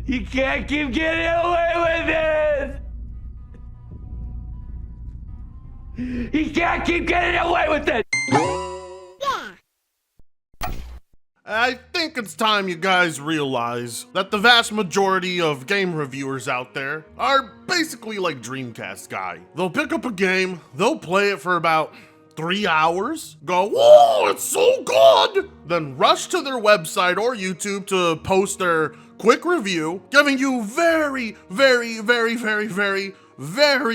You can't keep getting away with it! You can't keep getting away with it! I think it's time you guys realize that the vast majority of game reviewers out there are basically like Dreamcast guy. They'll pick up a game, they'll play it for about 3 hours, go, whoa, it's so good, then rush to their website or YouTube to post their quick review, giving you very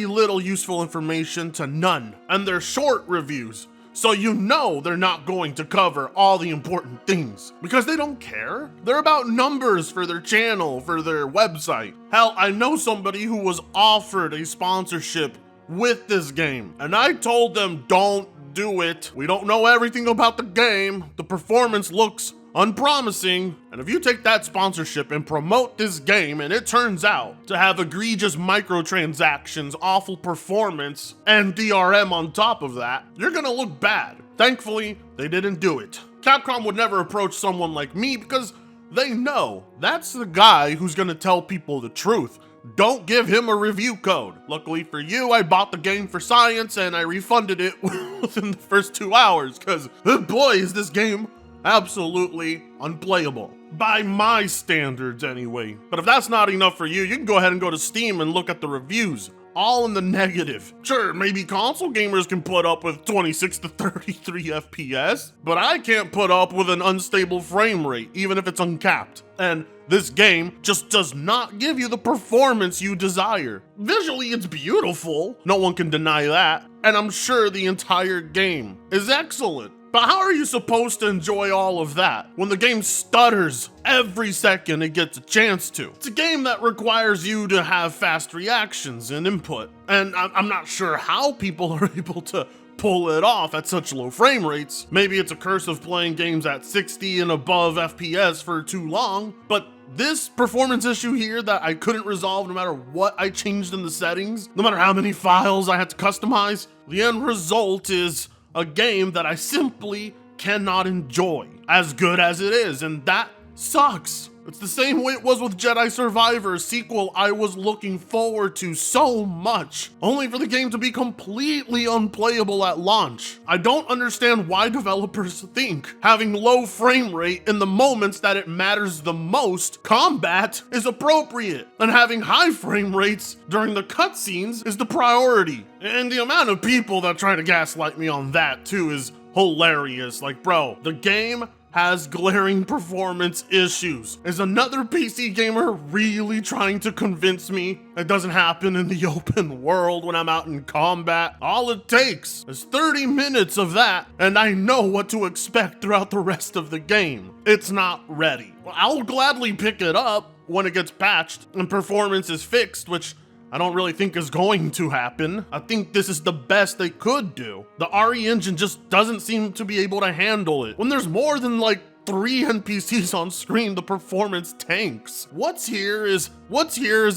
little useful information to none, and they're short reviews. So you know they're not going to cover all the important things because they don't care. They're about numbers for their channel, for their website. Hell, I know somebody who was offered a sponsorship with this game, and I told them, don't do it. We don't know everything about the game. The performance looks unpromising, and if you take that sponsorship and promote this game and it turns out to have egregious microtransactions, awful performance, and DRM on top of that, you're gonna look bad. Thankfully, they didn't do it. Capcom would never approach someone like me because they know that's the guy who's gonna tell people the truth. Don't give him a review code. Luckily for you, I bought the game for science and I refunded it within the first 2 hours because, boy, is this game absolutely unplayable. By my standards anyway. But if that's not enough for you, you can go ahead and go to Steam and look at the reviews. All in the negative. Sure, maybe console gamers can put up with 26 to 33 FPS, but I can't put up with an unstable frame rate, even if it's uncapped. And this game just does not give you the performance you desire. Visually, it's beautiful. No one can deny that. And I'm sure the entire game is excellent. But how are you supposed to enjoy all of that when the game stutters every second it gets a chance to? It's a game that requires you to have fast reactions and input. And I'm not sure how people are able to pull it off at such low frame rates. Maybe it's a curse of playing games at 60 and above FPS for too long, but this performance issue here that I couldn't resolve no matter what I changed in the settings, no matter how many files I had to customize, the end result is a game that I simply cannot enjoy, as good as it is, and that sucks. It's the same way it was with Jedi Survivor, a sequel I was looking forward to so much, only for the game to be completely unplayable at launch. I don't understand why developers think having low frame rate in the moments that it matters the most, combat, is appropriate, and having high frame rates during the cutscenes is the priority. And the amount of people that try to gaslight me on that too is hilarious. Like, bro, the game has glaring performance issues. Is another PC gamer really trying to convince me it doesn't happen in the open world when I'm out in combat? All it takes is 30 minutes of that, and I know what to expect throughout the rest of the game. It's not ready. I'll gladly pick it up when it gets patched and performance is fixed, which I don't really think is going to happen. I think this is the best they could do. The RE engine just doesn't seem to be able to handle it. When there's more than like 3 NPCs on screen, the performance tanks. What's here is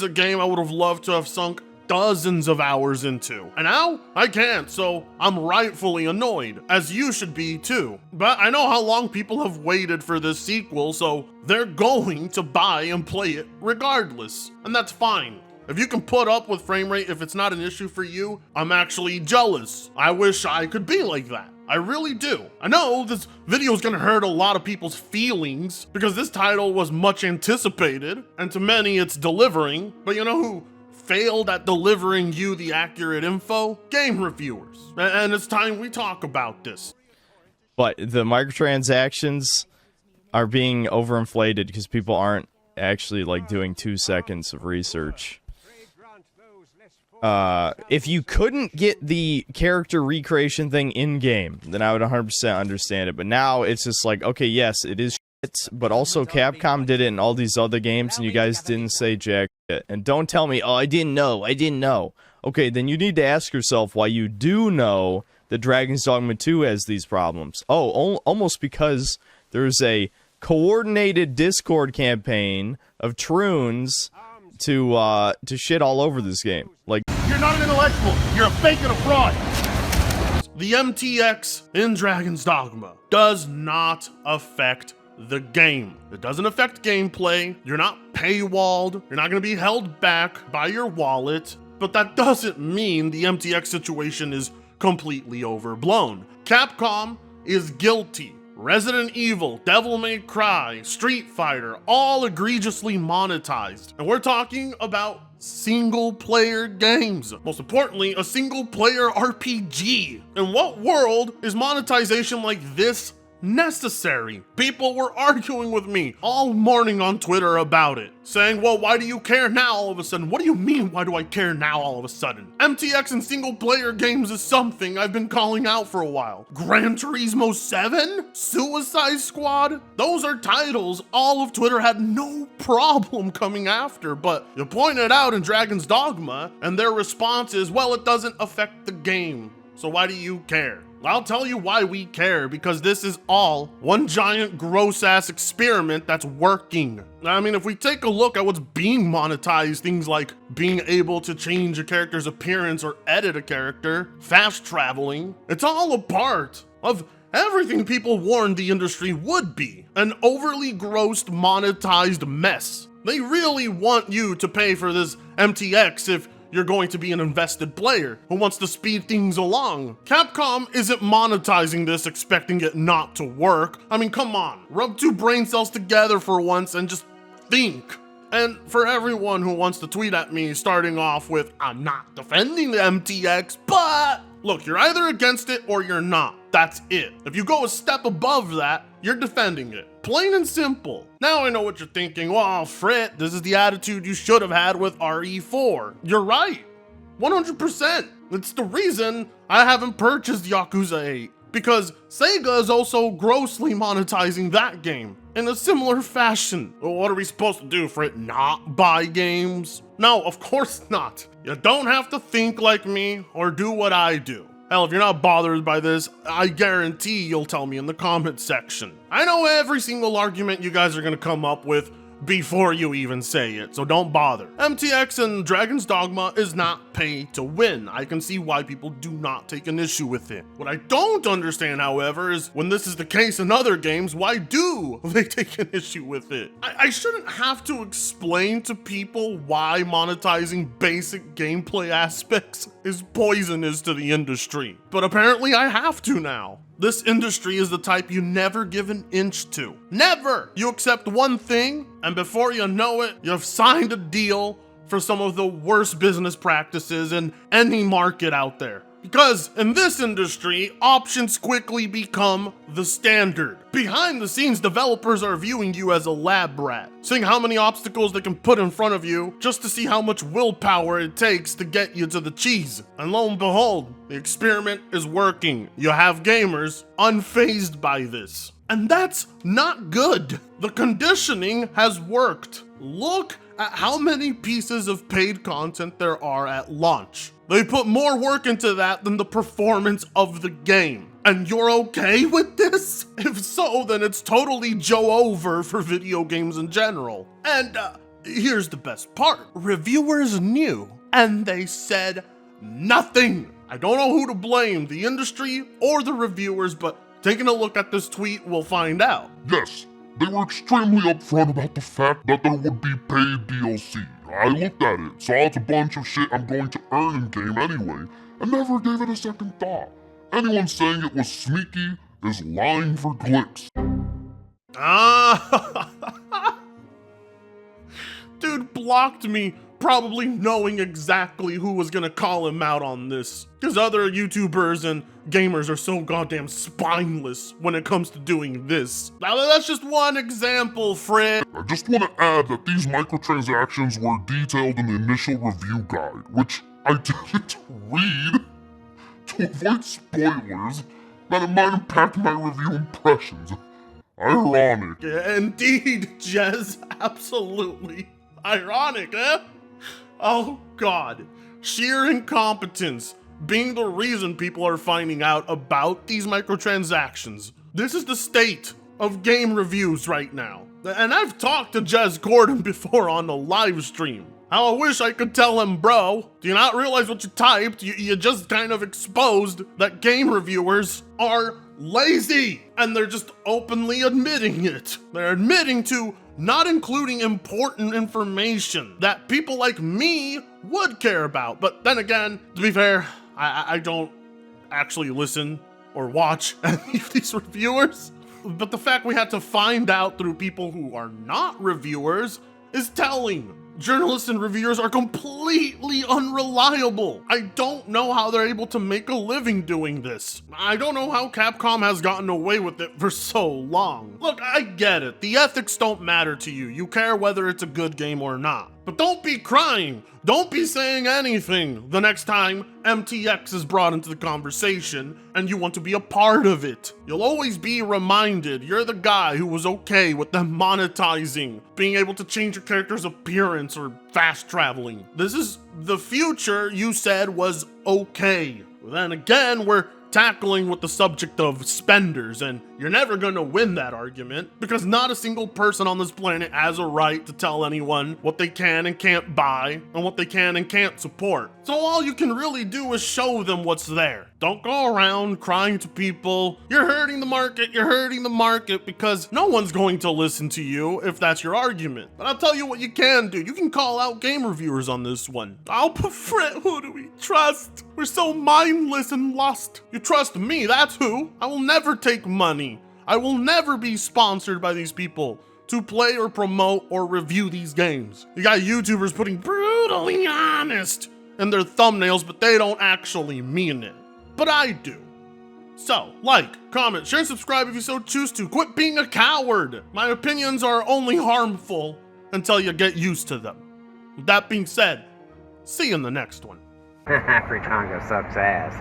a game I would have loved to have sunk dozens of hours into. And now I can't, so I'm rightfully annoyed, as you should be too. But I know how long people have waited for this sequel, so they're going to buy and play it regardless. And that's fine. If you can put up with frame rate if it's not an issue for you, I'm actually jealous. I wish I could be like that. I really do. I know this video is gonna hurt a lot of people's feelings because this title was much anticipated, and to many it's delivering, but you know who failed at delivering you the accurate info? Game reviewers. And it's time we talk about this. But the microtransactions are being overinflated because people aren't actually like doing 2 seconds of research. If you couldn't get the character recreation thing in-game, then I would 100% understand it. But now it's just like, okay, yes, it is shit, but also Capcom did it in all these other games, and you guys didn't say jack shit. And don't tell me, oh, I didn't know. Okay, then you need to ask yourself why you do know that Dragon's Dogma 2 has these problems. Oh, almost because there's a coordinated Discord campaign of troons to shit all over this game. Like, you're not an intellectual. You're a fake and a fraud. The MTX in Dragon's Dogma does not affect the game. It doesn't affect gameplay. You're not paywalled. You're not going to be held back by your wallet. But that doesn't mean the MTX situation is completely overblown. Capcom is guilty. Resident Evil, Devil May Cry, Street Fighter, all egregiously monetized. And we're talking about single-player games. Most importantly, a single-player RPG. In what world is monetization like this necessary? People were arguing with me all morning on Twitter about it, saying, well, why do you care now all of a sudden? What do you mean, why do I care now all of a sudden? MTX and single-player games is something I've been calling out for a while. Gran Turismo 7? Suicide Squad? Those are titles all of Twitter had no problem coming after, but you pointed out in Dragon's Dogma, and their response is, well, it doesn't affect the game, so why do you care? I'll tell you why we care, because this is all one giant gross-ass experiment that's working. I mean, if we take a look at what's being monetized, things like being able to change a character's appearance or edit a character, fast traveling, it's all a part of everything people warned the industry would be. An overly grossed, monetized mess. They really want you to pay for this MTX if you're going to be an invested player who wants to speed things along. Capcom isn't monetizing this expecting it not to work. I mean, come on, rub two brain cells together for once and just think. And for everyone who wants to tweet at me starting off with, I'm not defending the MTX, but look, you're either against it or you're not. That's it. If you go a step above that, you're defending it. Plain and simple. Now I know what you're thinking. Well, Frit, this is the attitude you should have had with RE4. You're right. 100%. It's the reason I haven't purchased Yakuza 8. Because Sega is also grossly monetizing that game in a similar fashion. Well, what are we supposed to do, Frit? Not buy games? No, of course not. You don't have to think like me or do what I do. Hell, if you're not bothered by this, I guarantee you'll tell me in the comment section. I know every single argument you guys are gonna come up with before you even say it, so don't bother. MTX and Dragon's Dogma is not pay to win. I can see why people do not take an issue with it. What I don't understand, however, is when this is the case in other games, why do they take an issue with it? I shouldn't have to explain to people why monetizing basic gameplay aspects is poisonous to the industry, but apparently I have to now. This industry is the type you never give an inch to. Never! You accept one thing, and before you know it, you've signed a deal for some of the worst business practices in any market out there. Because in this industry, options quickly become the standard. Behind the scenes, developers are viewing you as a lab rat, seeing how many obstacles they can put in front of you just to see how much willpower it takes to get you to the cheese. And lo and behold, the experiment is working. You have gamers unfazed by this. And that's not good. The conditioning has worked. Look at how many pieces of paid content there are at launch. They put more work into that than the performance of the game. And you're okay with this? If so, then it's totally Joe over for video games in general. And here's the best part. Reviewers knew, and they said nothing. I don't know who to blame, the industry or the reviewers, but taking a look at this tweet, we'll find out. Yes, they were extremely upfront about the fact that there would be paid DLC. I looked at it, saw it's a bunch of shit I'm going to earn in-game anyway, and never gave it a second thought. Anyone saying it was sneaky is lying for clicks. Dude blocked me, probably knowing exactly who was gonna call him out on this. Because other YouTubers and gamers are so goddamn spineless when it comes to doing this. Now that's just one example, Fred. I just want to add that these microtransactions were detailed in the initial review guide, which I didn't read to avoid spoilers that it might impact my review impressions. Ironic. Yeah, indeed, Jez, absolutely. Ironic, eh? Oh god. Sheer incompetence being the reason people are finding out about these microtransactions. This is the state of game reviews right now. And I've talked to Jez Gordon before on the live stream. How I wish I could tell him, bro, do you not realize what you typed? You just kind of exposed that game reviewers are lazy, and they're just openly admitting it. They're admitting to not including important information that people like me would care about. But then again, to be fair, I don't actually listen or watch any of these reviewers. But the fact we had to find out through people who are not reviewers is telling. Journalists and reviewers are completely unreliable. I don't know how they're able to make a living doing this. I don't know how Capcom has gotten away with it for so long. Look, I get it. The ethics don't matter to you. You care whether it's a good game or not. But don't be crying. Don't be saying anything the next time MTX is brought into the conversation and you want to be a part of it. You'll always be reminded you're the guy who was okay with them monetizing, being able to change your character's appearance or fast traveling. This is the future you said was okay. Then again, we're tackling with the subject of spenders, and you're never going to win that argument because not a single person on this planet has a right to tell anyone what they can and can't buy and what they can and can't support. So all you can really do is show them what's there. Don't go around crying to people, you're hurting the market, because no one's going to listen to you if that's your argument. But I'll tell you what you can do. You can call out game reviewers on this one. Who do we trust? We're so mindless and lost. You trust me, that's who. I will never take money. I will never be sponsored by these people to play or promote or review these games. You got YouTubers putting brutally honest in their thumbnails, but they don't actually mean it. But I do. So, like, comment, share, and subscribe if you so choose to. Quit being a coward. My opinions are only harmful until you get used to them. With that being said, see you in the next one. Fritongo sucks ass.